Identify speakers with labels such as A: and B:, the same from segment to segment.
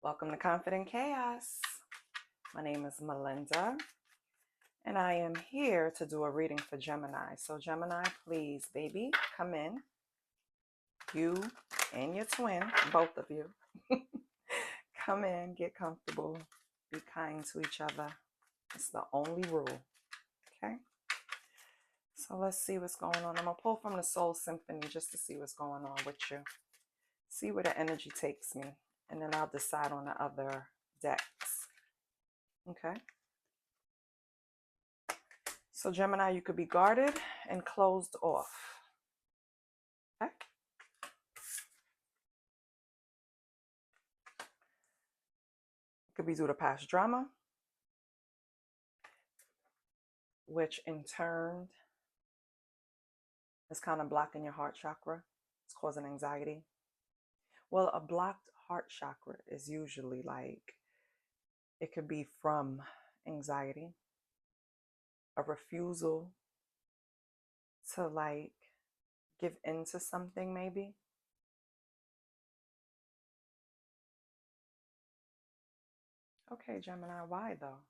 A: Welcome to Confident Chaos. My name is Melinda, and I am here to do a reading for Gemini. So Gemini, please, baby, come in. You and your twin, both of you. Come in, get comfortable, be kind to each other. It's the only rule, okay? So let's see what's going on. I'm going to pull from the Soul Symphony just to see what's going on with you. See where the energy takes me, and then I'll decide on the other decks. Okay. So Gemini, you could be guarded and closed off. Okay. It could be due to past drama, which in turn is kind of blocking your heart chakra. It's causing anxiety. Well, a blocked heart chakra is usually like, it could be from anxiety, a refusal to like give in to something maybe. Okay, Gemini, why though?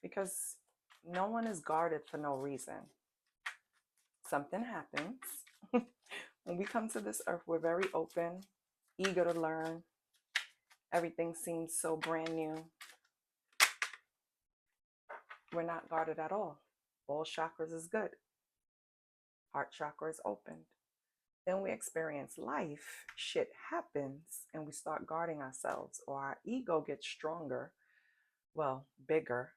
A: Because no one is guarded for no reason. Something happens. When we come to this earth, we're very open, eager to learn. Everything seems so brand new. We're not guarded at all. All chakras is good. Heart chakra is opened. Then we experience life. Shit happens and we start guarding ourselves, or our ego gets stronger, well, bigger,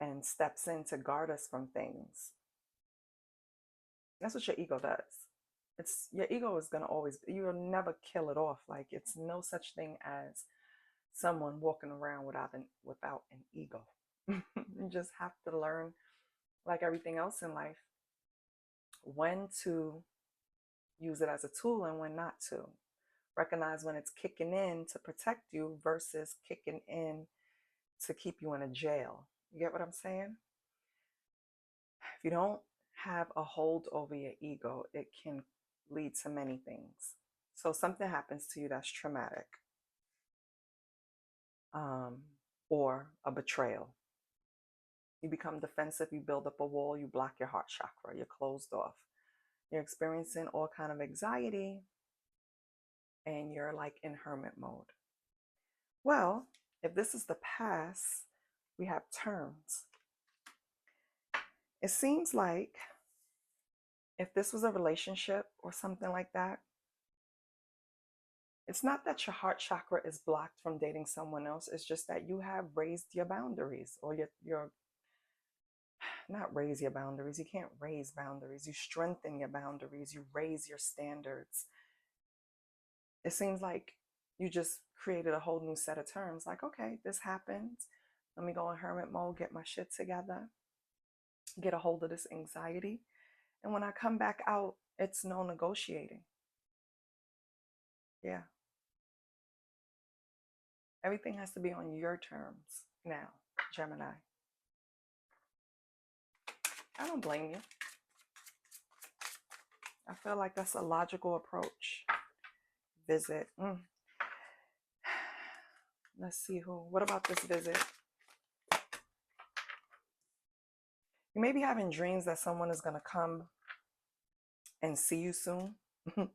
A: and steps in to guard us from things. That's what your ego does. Your ego is going to always, you will never kill it off. Like, it's no such thing as someone walking around without an ego. You just have to learn, like everything else in life, when to use it as a tool and when not to. Recognize when it's kicking in to protect you versus kicking in to keep you in a jail. You get what I'm saying? If you don't have a hold over your ego, it can lead to many things. So something happens to you that's traumatic, or a betrayal. You become defensive, you build up a wall, you block your heart chakra, you're closed off. You're experiencing all kind of anxiety, and you're like in hermit mode. Well, if this is the past, we have terms. It seems like if this was a relationship or something like that, it's not that your heart chakra is blocked from dating someone else. It's just that you have raised your boundaries, or your not raise your boundaries. You can't raise boundaries. You strengthen your boundaries. You raise your standards. It seems like you just created a whole new set of terms. Like, okay, this happens. Let me go in hermit mode, get my shit together, get a hold of this anxiety. And when I come back out, it's no negotiating. Yeah. Everything has to be on your terms now, Gemini. I don't blame you. I feel like that's a logical approach. Visit. Let's see who. What about this visit? You may be having dreams that someone is going to come and see you soon.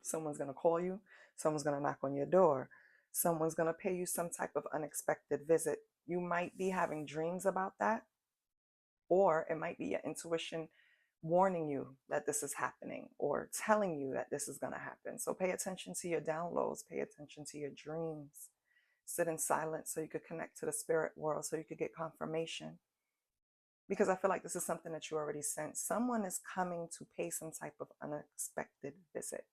A: Someone's going to call you. Someone's going to knock on your door. Someone's going to pay you some type of unexpected visit. You might be having dreams about that, or it might be your intuition warning you that this is happening, or telling you that this is going to happen. So pay attention to your downloads. Pay attention to your dreams. Sit in silence so you could connect to the spirit world, so you could get confirmation. Because I feel like this is something that you already sensed. Someone is coming to pay some type of unexpected visit.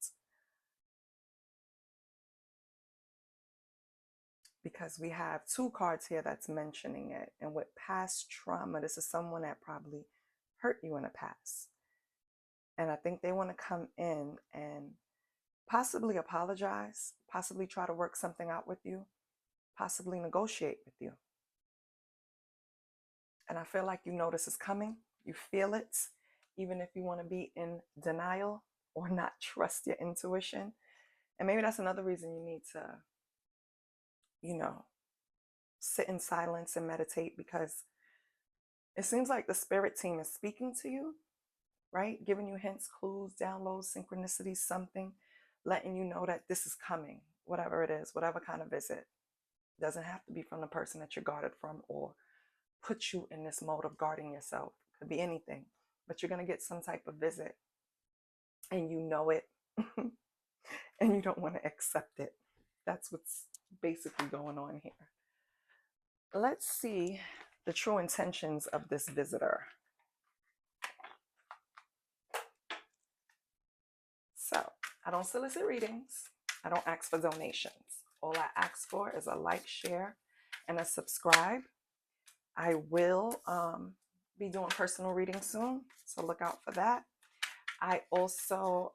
A: Because we have two cards here that's mentioning it. And with past trauma, this is someone that probably hurt you in the past. And I think they want to come in and possibly apologize, possibly try to work something out with you, possibly negotiate with you. And I feel like you know this is coming. You feel it, even if you want to be in denial or not trust your intuition. And maybe that's another reason you need to, you know, sit in silence and meditate, because it seems like the spirit team is speaking to you, right? Giving you hints, clues, downloads, synchronicities, something, letting you know that this is coming, whatever it is, whatever kind of visit. Doesn't have to be from the person that you're guarded from or put you in this mode of guarding yourself. Could be anything, but you're going to get some type of visit and you know it and you don't want to accept it. That's what's basically going on here. Let's see the true intentions of this visitor. So, I don't solicit readings. I don't ask for donations. All I ask for is a like, share, and a subscribe. I will be doing personal readings soon, so look out for that. I also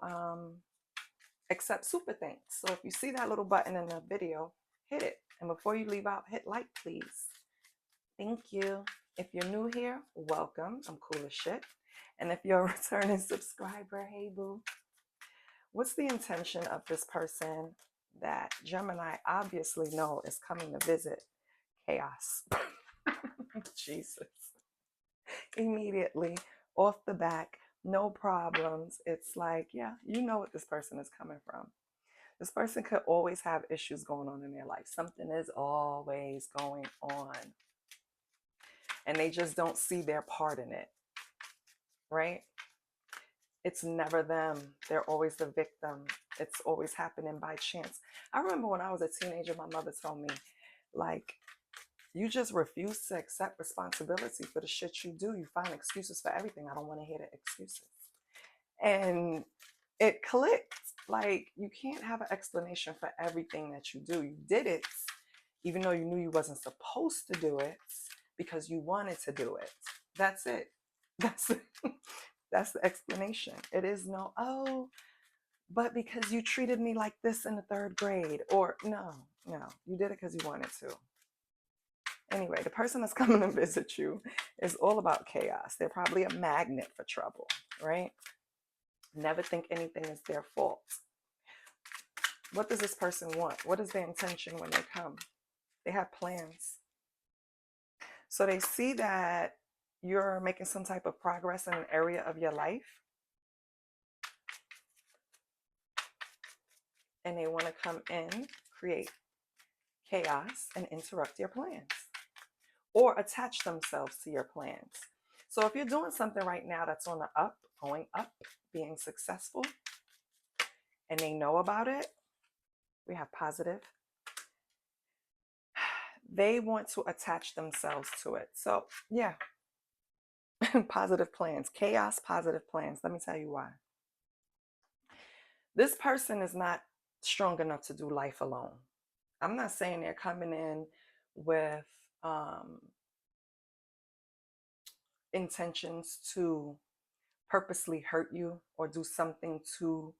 A: accept super thanks. So if you see that little button in the video, hit it. And before you leave out, hit like, please. Thank you. If you're new here, welcome. I'm cool as shit. And if you're a returning subscriber, hey boo. What's the intention of this person that Gemini obviously know is coming to visit? Chaos. Jesus. Immediately, off the back, no problems. It's like, yeah, you know what this person is coming from. This person could always have issues going on in their life. Something is always going on. And they just don't see their part in it, right? It's never them. They're always the victim. It's always happening by chance. I remember when I was a teenager, my mother told me, like, you just refuse to accept responsibility for the shit you do. You find excuses for everything. I don't want to hear the excuses. And it clicked. Like, you can't have an explanation for everything that you do. You did it, even though you knew you wasn't supposed to do it, because you wanted to do it. That's it. That's it. That's the explanation. It is no, oh, but because you treated me like this in the 3rd grade, or no, you did it because you wanted to. Anyway, the person that's coming to visit you is all about chaos. They're probably a magnet for trouble, right? Never think anything is their fault. What does this person want? What is their intention when they come? They have plans. So they see that you're making some type of progress in an area of your life, and they want to come in, create chaos, and interrupt your plans, or attach themselves to your plans. So if you're doing something right now that's on the up, going up, being successful, and they know about it, we have positive. They want to attach themselves to it. So yeah, positive plans, chaos, positive plans. Let me tell you why. This person is not strong enough to do life alone. I'm not saying they're coming in with intentions to purposely hurt you or do something to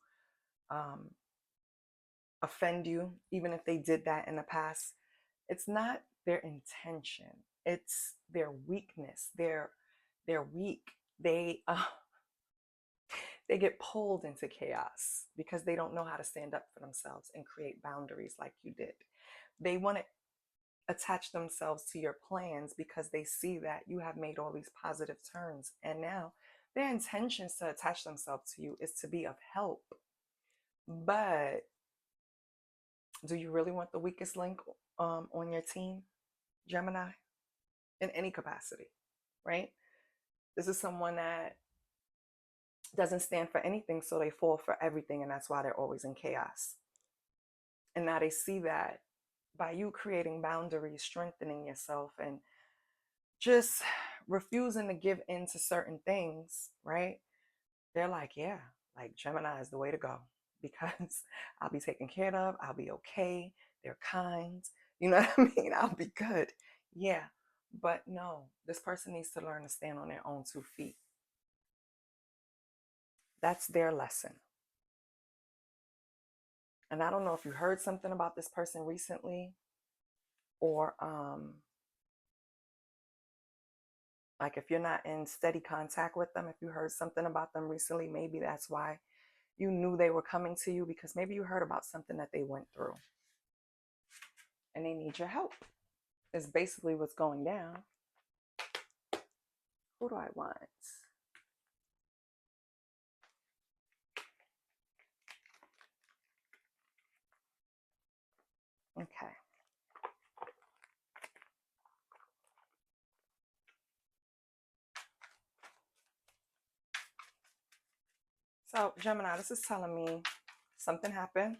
A: offend you, even if they did that in the past. It's not their intention. It's their weakness. They're weak. They get pulled into chaos because they don't know how to stand up for themselves and create boundaries like you did. They want to attach themselves to your plans because they see that you have made all these positive turns, and now their intentions to attach themselves to you is to be of help. But do you really want the weakest link on your team, Gemini? In any capacity, right? This is someone that doesn't stand for anything, so they fall for everything, and that's why they're always in chaos. And now they see that by you creating boundaries, strengthening yourself, and just refusing to give in to certain things, right? They're like, yeah, like Gemini is the way to go, because I'll be taken care of. I'll be okay. They're kind. You know what I mean? I'll be good. Yeah. But no, this person needs to learn to stand on their own 2 feet. That's their lesson. And I don't know if you heard something about this person recently, or like if you're not in steady contact with them, if you heard something about them recently, maybe that's why You knew they were coming to you because maybe you heard about something that they went through and they need your help. Is basically what's going down. Who do I want? Okay. So, Gemini, this is telling me something happened.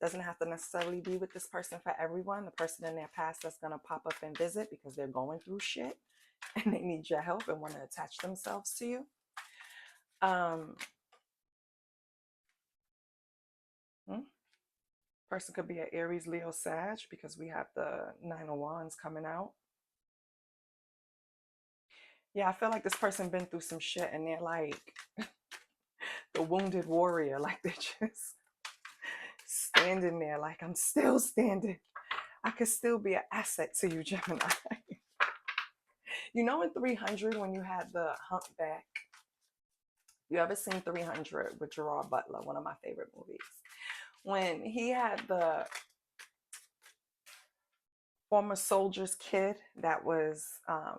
A: Doesn't have to necessarily be with this person for everyone. The person in their past that's going to pop up and visit because they're going through shit and they need your help and want to attach themselves to you. Person could be an Aries, Leo, Sag because we have the Nine of Wands coming out. Yeah, I feel like this person been through some shit and they're like the wounded warrior. Like they're just standing there like, I'm still standing. I could still be an asset to you, Gemini. You know, in 300, when you had the humpback, you ever seen 300 with Gerard Butler, one of my favorite movies? When he had the former soldier's kid that was, I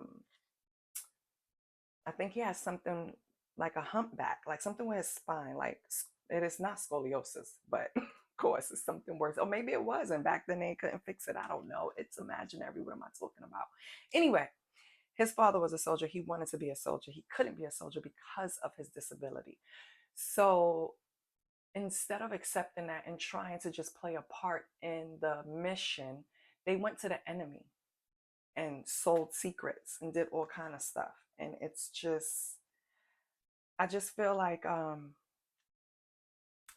A: think he has something like a humpback, like something with his spine, like it is not scoliosis, but of course it's something worse. Or maybe it was, and back then they couldn't fix it. I don't know. It's imaginary. What am I talking about? Anyway, his father was a soldier. He wanted to be a soldier. He couldn't be a soldier because of his disability. So instead of accepting that and trying to just play a part in the mission, they went to the enemy and sold secrets and did all kind of stuff. And it's just, I just feel like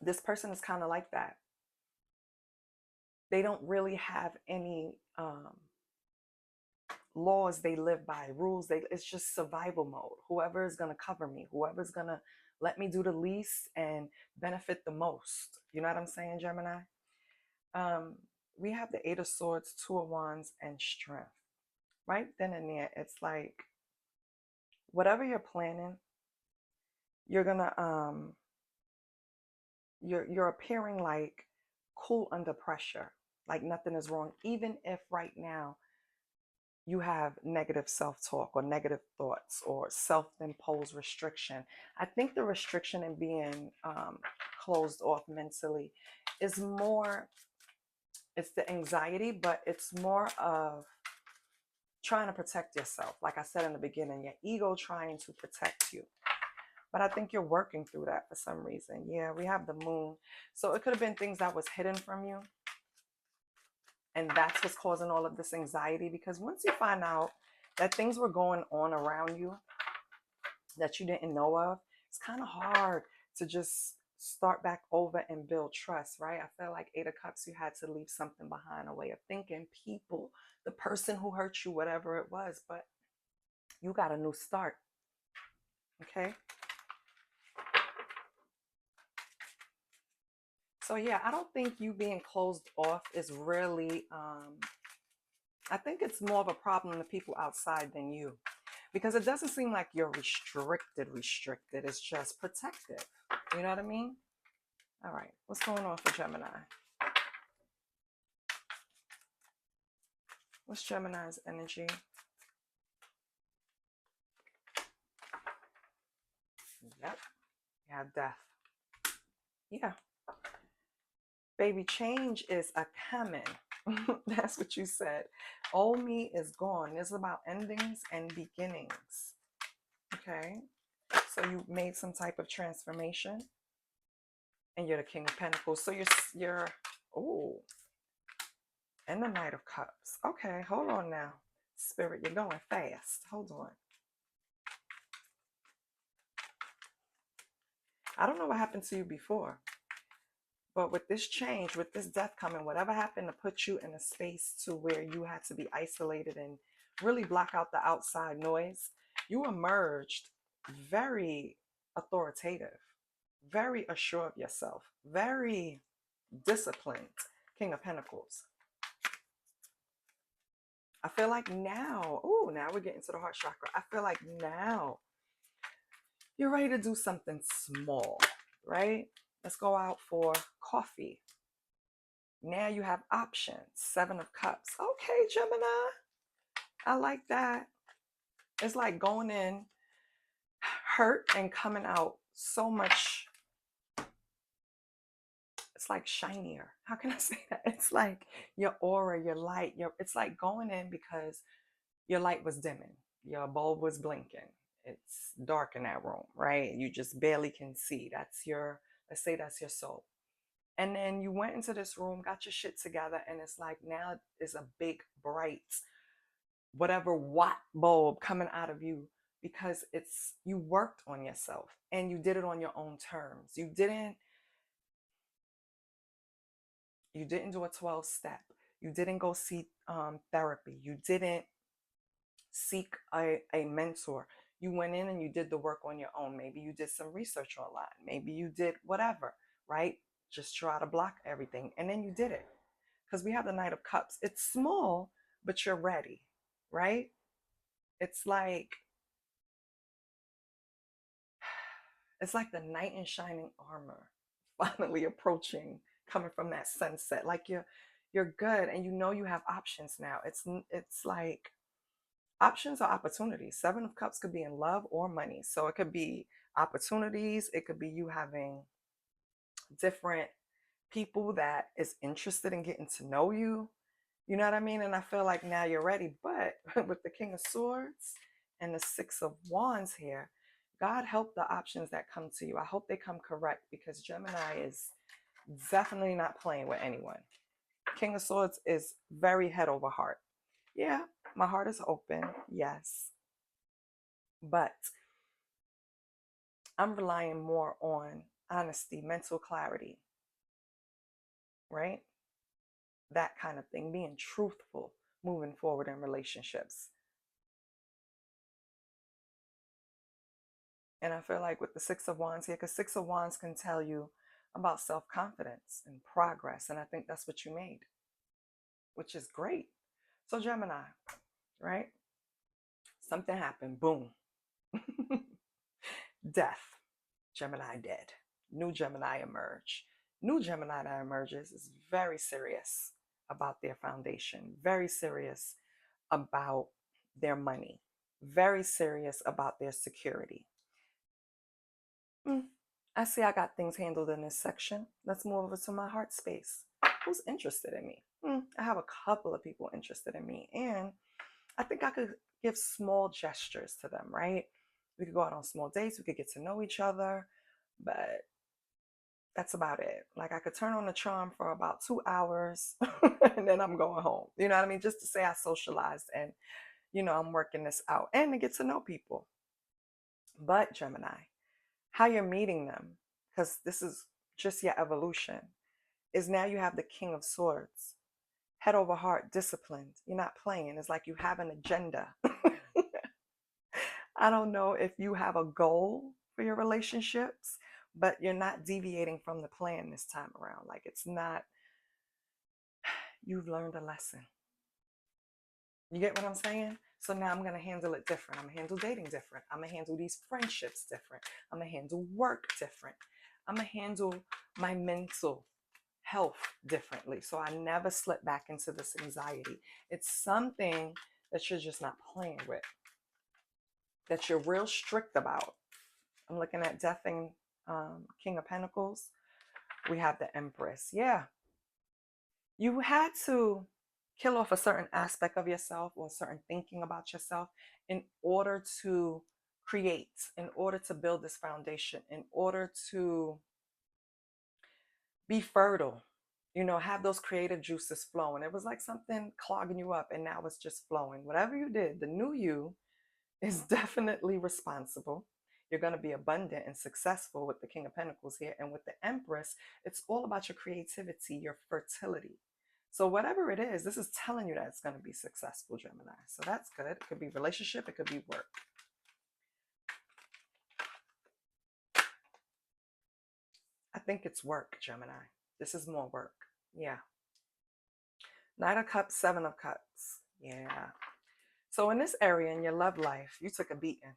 A: this person is kind of like that. They don't really have any laws they live by, rules. It's just survival mode. Whoever is going to cover me, whoever's going to let me do the least and benefit the most. You know what I'm saying, Gemini? We have the Eight of Swords, Two of Wands, and Strength. Right then and there, it's like whatever you're planning, you're gonna you're appearing like cool under pressure, like nothing is wrong, even if right now you have negative self-talk or negative thoughts or self-imposed restriction. I think the restriction in being closed off mentally is more, it's the anxiety, but it's more of trying to protect yourself. Like I said in the beginning, your ego trying to protect you. But I think you're working through that for some reason. Yeah, we have the moon. So it could have been things that was hidden from you. And that's what's causing all of this anxiety. Because once you find out that things were going on around you that you didn't know of, it's kind of hard to just start back over and build trust, right? I feel like Eight of Cups, you had to leave something behind, a way of thinking, people, the person who hurt you, whatever it was. But you got a new start. Okay? So yeah, I don't think you being closed off is really, I think it's more of a problem to people outside than you. Because it doesn't seem like you're restricted. It's just protective. You know what I mean? All right, what's going on for Gemini? What's Gemini's energy? Yep, you have death. Yeah. Baby, change is a coming. That's what you said. Old me is gone. It's about endings and beginnings. Okay. So you made some type of transformation. And you're the King of Pentacles. So you're oh, and the Knight of Cups. Okay, hold on now. Spirit, you're going fast. Hold on. I don't know what happened to you before. But with this change, with this death coming, whatever happened to put you in a space to where you had to be isolated and really block out the outside noise, you emerged very authoritative, very assured of yourself, very disciplined, King of Pentacles. I feel like now, now we're getting to the heart chakra. I feel like now you're ready to do something small. right? Let's go out for coffee. Now you have options. 7 of Cups. Okay, Gemini. I like that. It's like going in hurt and coming out so much. It's like shinier. How can I say that? It's like your aura, your light. It's like going in because your light was dimming. Your bulb was blinking. It's dark in that room, right? You just barely can see. Let's say that's your soul. And then you went into this room, got your shit together, and it's like now is a big, bright, whatever watt bulb coming out of you because you worked on yourself and you did it on your own terms. You didn't do a 12-step. You didn't go see therapy. You didn't seek a mentor. You went in and you did the work on your own. Maybe you did some research online. Maybe you did whatever, right? Just try to block everything. And then you did it. Because we have the Knight of Cups. It's small, but you're ready, right? It's like the knight in shining armor finally approaching, coming from that sunset. Like you're good and you know you have options now. It's like options are opportunities. 7 of Cups could be in love or money. So it could be opportunities. It could be you having different people that is interested in getting to know you. You know what I mean? And I feel like now you're ready. But with the King of Swords and the 6 of Wands here, God help the options that come to you. I hope they come correct because Gemini is definitely not playing with anyone. King of Swords is very head over heart. Yeah, my heart is open. Yes. But I'm relying more on honesty, mental clarity, right? That kind of thing, being truthful, moving forward in relationships. And I feel like with the 6 of Wands here, because 6 of Wands can tell you about self-confidence and progress. And I think that's what you made, which is great. So Gemini, right? Something happened. Boom. Death. Gemini dead. New Gemini emerge. New Gemini that emerges is very serious about their foundation, very serious about their money, very serious about their security. I see I got things handled in this section. Let's move over to my heart space. Who's interested in me? I have a couple of people interested in me, and I think I could give small gestures to them, right? We could go out on small dates. We could get to know each other, but that's about it. Like I could turn on the charm for about 2 hours and then I'm going home. You know what I mean? Just to say I socialized and, I'm working this out and to get to know people. But Gemini, how you're meeting them, because this is just your evolution, is now you have the King of Swords, head over heart, disciplined. You're not playing. It's like you have an agenda. I don't know if you have a goal for your relationships, but you're not deviating from the plan this time around. Like it's not, you've learned a lesson. You get what I'm saying? So now I'm going to handle it different. I'm going to handle dating different. I'm going to handle these friendships different. I'm going to handle work different. I'm going to handle my mental health differently. So I never slip back into this anxiety. It's something that you're just not playing with, that you're real strict about. I'm looking at Death and King of Pentacles. We have the Empress. Yeah. You had to kill off a certain aspect of yourself or a certain thinking about yourself in order to create, in order to build this foundation, in order to be fertile, have those creative juices flowing. It was like something clogging you up and now it's just flowing. Whatever you did, the new you is definitely responsible. You're going to be abundant and successful with the King of Pentacles here. And with the Empress, it's all about your creativity, your fertility. So whatever it is, this is telling you that it's going to be successful, Gemini. So that's good. It could be relationship. It could be work. I think it's work, Gemini. This is more work. Yeah. Knight of Cups, 7 of Cups. Yeah. So in this area in your love life, you took a beating.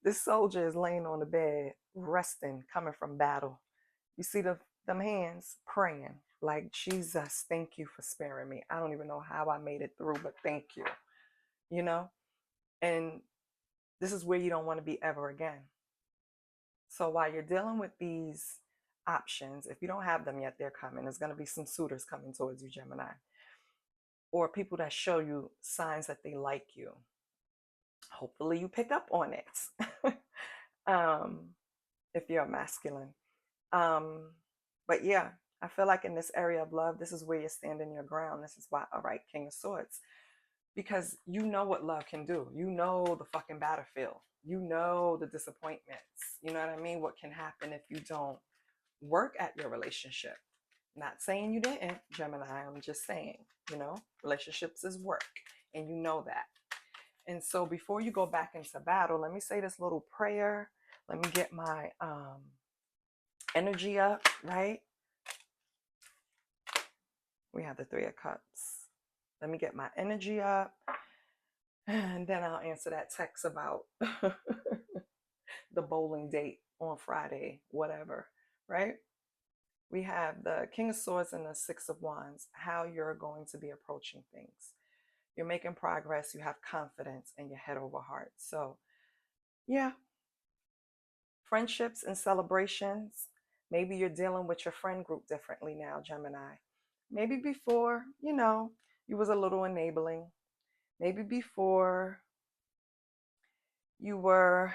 A: This soldier is laying on the bed, resting, coming from battle. You see them hands praying, like, Jesus, thank you for sparing me. I don't even know how I made it through, but thank you. You know? And this is where you don't want to be ever again. So while you're dealing with these options, if you don't have them yet, they're coming. There's going to be some suitors coming towards you, Gemini, or people that show you signs that they like you. Hopefully you pick up on it. If you're a masculine. But yeah, I feel like in this area of love, this is where you're standing your ground. This is why, all right, King of Swords, because you know what love can do. You know the fucking battlefield. You know the disappointments. You know what I mean? What can happen if you don't work at your relationship. Not saying you didn't, Gemini. I'm just saying, relationships is work, and you know that. And so before you go back into battle, let me say this little prayer. Let me get my energy up, right? We have the Three of Cups. Let me get my energy up, and then I'll answer that text about the bowling date on Friday, whatever, right? We have the King of Swords and the Six of Wands, how you're going to be approaching things. You're making progress, you have confidence, and you're head over heart. So, yeah. Friendships and celebrations. Maybe you're dealing with your friend group differently now, Gemini. Maybe before, you was a little enabling. Maybe before you were,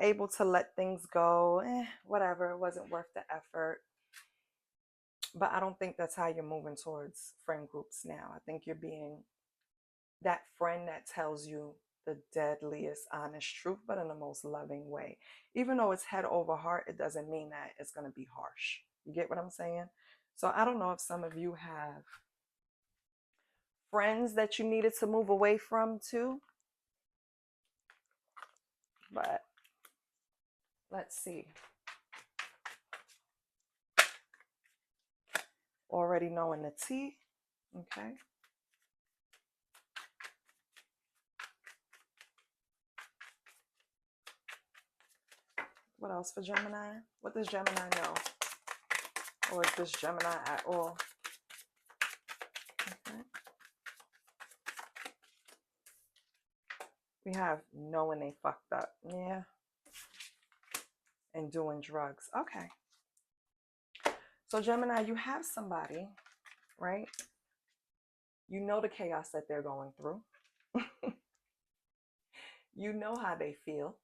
A: able to let things go. Whatever, it wasn't worth the effort. But I don't think that's how you're moving towards friend groups now. I think you're being that friend that tells you the deadliest, honest truth, but in the most loving way. Even though it's head over heart, it doesn't mean that it's going to be harsh. You get what I'm saying? So I don't know if some of you have friends that you needed to move away from too. But let's see. Already knowing the tea. Okay. What else for Gemini? What does Gemini know? Or is this Gemini at all? Okay. We have knowing they fucked up. Yeah. And doing drugs. Okay. So Gemini, you have somebody, right? You know the chaos that they're going through. You know how they feel.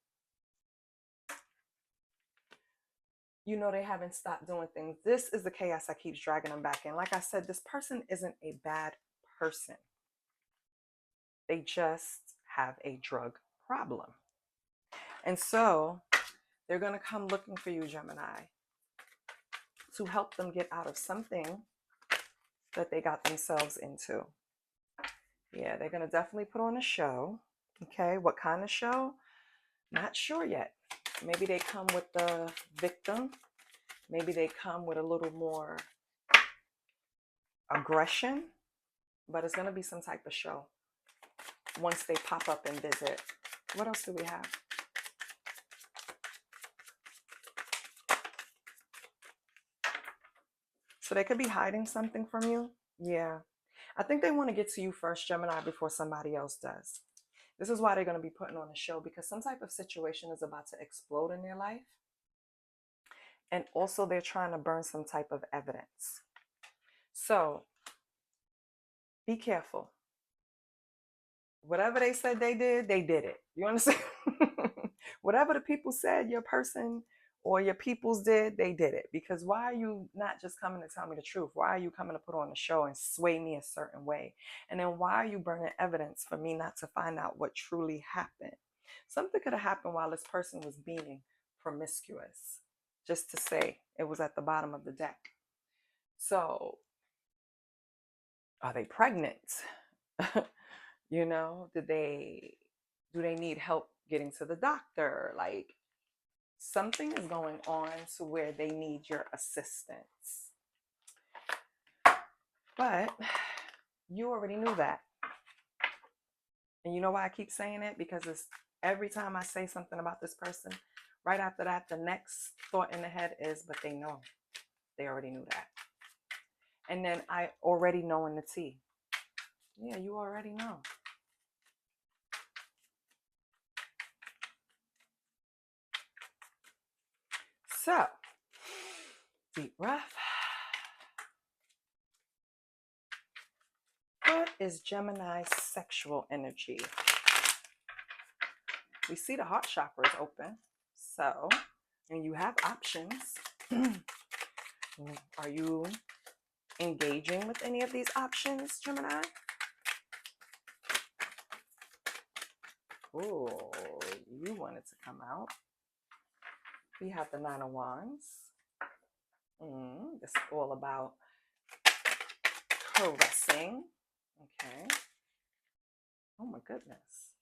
A: You know they haven't stopped doing things. This is the chaos that keeps dragging them back in. Like I said, this person isn't a bad person. They just have a drug problem. And so they're going to come looking for you, Gemini, to help them get out of something that they got themselves into. Yeah, they're going to definitely put on a show. Okay, what kind of show? Not sure yet. Maybe they come with the victim. Maybe they come with a little more aggression, but it's going to be some type of show once they pop up and visit. What else do we have? So they could be hiding something from you. Yeah. I think they want to get to you first, Gemini, before somebody else does. This is why they're going to be putting on a show, because some type of situation is about to explode in their life. And also they're trying to burn some type of evidence. So be careful. Whatever they said they did it. You understand? Whatever the people said your person or your peoples did, they did it. Because why are you not just coming to tell me the truth? Why are you coming to put on a show and sway me a certain way? And then why are you burning evidence for me not to find out what truly happened? Something could have happened while this person was being promiscuous, just to say it was at the bottom of the deck. So are they pregnant? Do they need help getting to the doctor? Like, something is going on to where they need your assistance. But you already knew that. And you know why I keep saying it? Because it's Every time I say something about this person, right after that, the next thought in the head is, but they know. They already knew that. And then I already know in the T. Yeah, you already know. So, deep breath. What is Gemini's sexual energy? We see the heart chakra is open. So, and you have options. Are you engaging with any of these options, Gemini? Oh, you want it to come out. We have the Nine of Wands. This is all about caressing. Okay. Oh my goodness.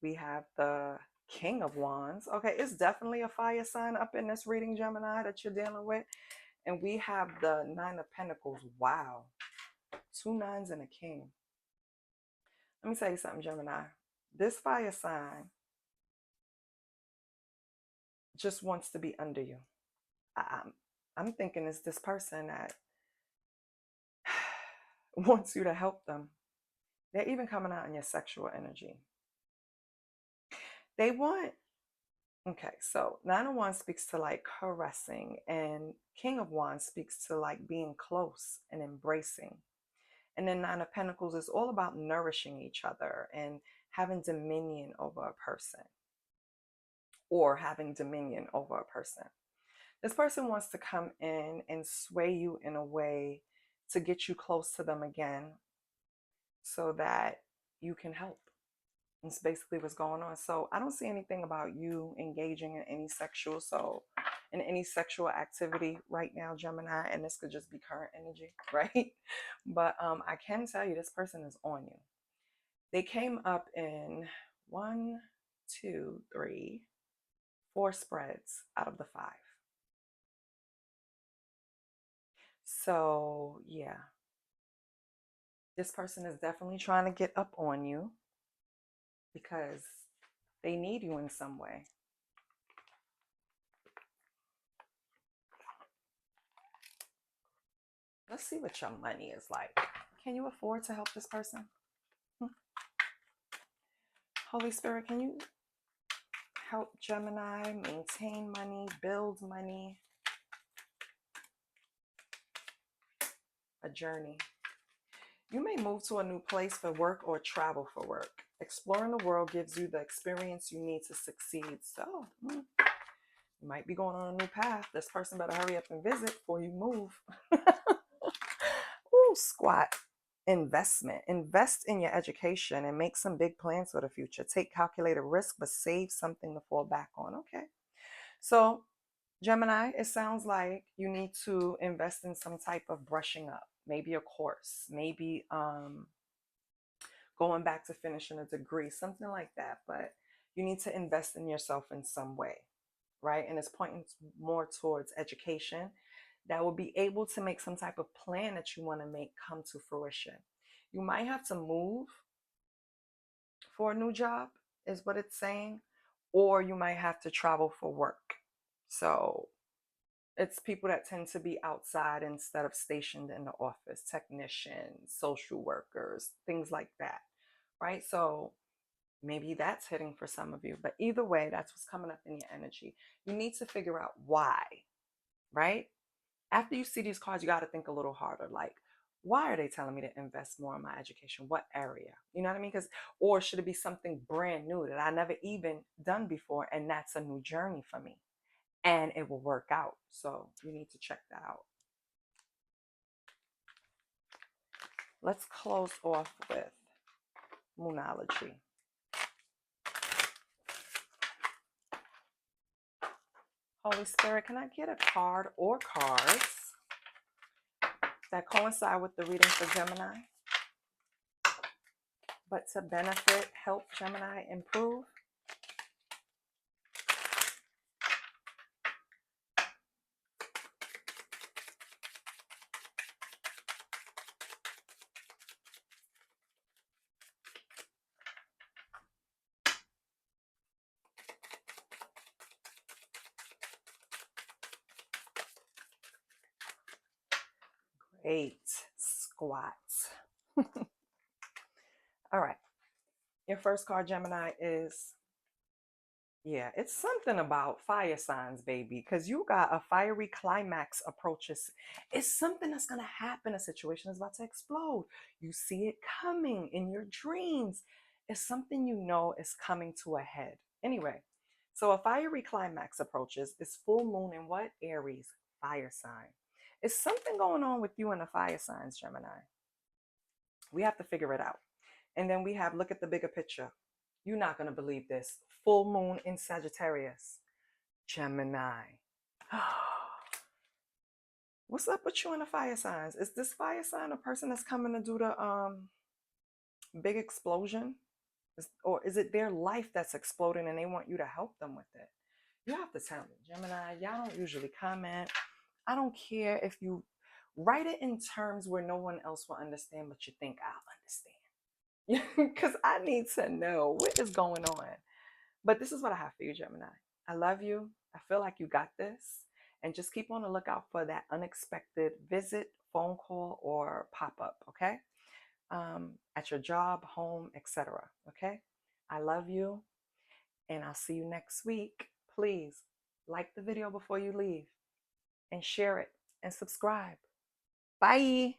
A: We have the King of Wands. Okay, it's definitely a fire sign up in this reading, Gemini, that you're dealing with. And we have the Nine of Pentacles. Wow. 2 nines and a king. Let me tell you something, Gemini. This fire sign just wants to be under you. I'm thinking it's this person that wants you to help them. They're even coming out in your sexual energy. They want, okay, so Nine of Wands speaks to like caressing, and King of Wands speaks to like being close and embracing. And then Nine of Pentacles is all about nourishing each other and having dominion over a person, or having dominion over a person. This person wants to come in and sway you in a way to get you close to them again so that you can help. That's basically what's going on. So I don't see anything about you engaging in any sexual activity right now, Gemini, and this could just be current energy, right? But I can tell you this person is on you. They came up in 1, 2, 3, 4 spreads out of the 5. So yeah, this person is definitely trying to get up on you because they need you in some way. Let's see what your money is like. Can you afford to help this person? Holy Spirit, can you help Gemini maintain money, build money? A journey. You may move to a new place for work or travel for work. Exploring the world gives you the experience you need to succeed. So, you might be going on a new path. This person better hurry up and visit before you move. Ooh, squat. Investment. Invest in your education and make some big plans for the future. Take calculated risk, but save something to fall back on. Okay. So, Gemini, it sounds like you need to invest in some type of brushing up, maybe a course, maybe going back to finishing a degree, something like that. But you need to invest in yourself in some way, right? And it's pointing more towards education that will be able to make some type of plan that you want to make come to fruition. You might have to move for a new job, is what it's saying, or you might have to travel for work. So it's people that tend to be outside instead of stationed in the office, technicians, social workers, things like that, right? So maybe that's hitting for some of you, but either way, that's what's coming up in your energy. You need to figure out why, right? After you see these cards, you got to think a little harder. Like, why are they telling me to invest more in my education? What area? You know what I mean? Or should it be something brand new that I never even done before? And that's a new journey for me. And it will work out. So you need to check that out. Let's close off with Moonology. Holy Spirit, can I get a card or cards that coincide with the reading for Gemini, but to benefit, help Gemini improve? 8 squats. All right. Your first card, Gemini, is, yeah, it's something about fire signs, baby, because you got a fiery climax approaches. It's something that's going to happen. A situation is about to explode. You see it coming in your dreams. It's something you know is coming to a head. Anyway, so a fiery climax approaches. It's full moon in what? Aries, fire sign. It's something going on with you and the fire signs, Gemini. We have to figure it out. And then we have, look at the bigger picture. You're not going to believe this. Full moon in Sagittarius, Gemini. What's up with you and the fire signs? Is this fire sign a person that's coming to do the big explosion? Or is it their life that's exploding and they want you to help them with it? You have to tell me, Gemini. Y'all don't usually comment. I don't care if you write it in terms where no one else will understand, but you think I'll understand. Because I need to know what is going on. But this is what I have for you, Gemini. I love you. I feel like you got this. And just keep on the lookout for that unexpected visit, phone call, or pop-up, okay? At your job, home, etc. Okay? I love you, and I'll see you next week. Please like the video before you leave, and share it, and subscribe. Bye.